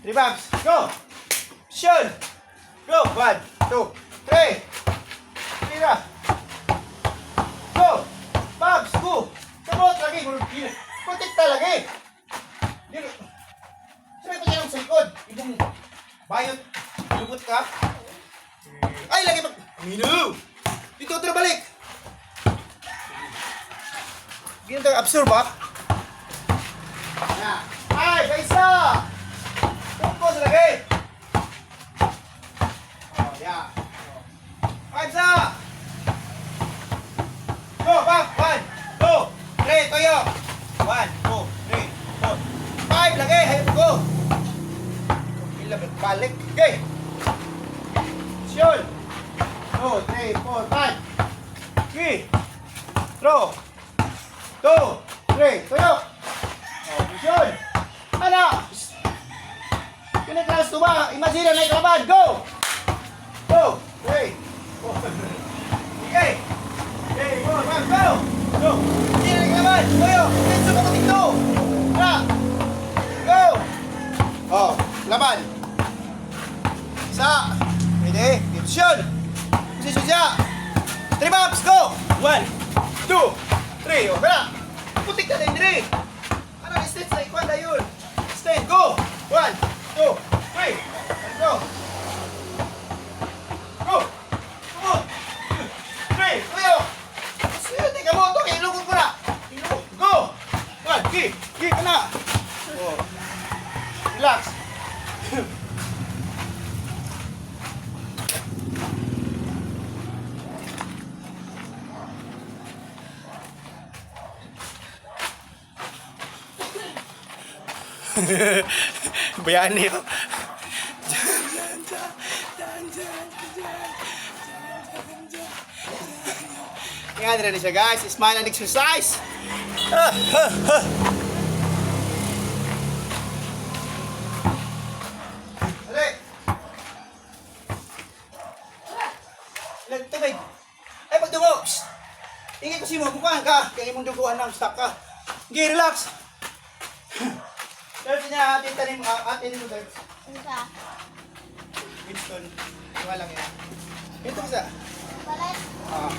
3 bumps. Go! Position! Go! 1, 2, 3. Tira. Go! Bumps! Go! Kamot lagi. Protekta lagi. Sabi ko tayo sa likod. Ibang bayot. Lubot ka. Ay, lagi mag... Minu! Dito, tira balik. Ganyan tayo absorb ha. Yan. Ay, kaisa! Focus lagi. Oh, yan. Kaisa! Go, back. 1, 2, 3, toyo. 1, 2, 3, 4, 5 lagi. Hayop ko. Ilang balik. Okay. Position. 2, 3, 4, 5. Okay. Throw. 2, 3, toyo. Oh, position. Ano? Kinakalas to ba? Imagine na ikalaban. Go! Go! 3, 4. Okay. Okay, go, go! Go! Imagine na ikalaban. Toyo. Tenso ka pating to. Ano? Go! Oh, laban. Isa. Pwede. Position. Position siya. 3 bumps. Go! 1, 2, 3. O, kaya. Putik na din dire. Ano, stance na ikwan na yun. Stand. Go! 1, 2, 3. Let's go. Go! Come on. 3. Tuyo. Sige, tika mo ito. Ilugod ko na. Ilugod. Go! 1. Ki ka na. Oh. Relax. Bayaan niyo. Yan rin siya guys. Smile and exercise. Dali. Tubig. Ay, pagdugo. Ingay ko si mo. Bukaan ka. Kaya mong duguan ng stock ka. Okay, relax. Pero siya atin tanim atin mo guys. Isa. Winston. Iwa lang yan. Ito isa. Balik. Ah.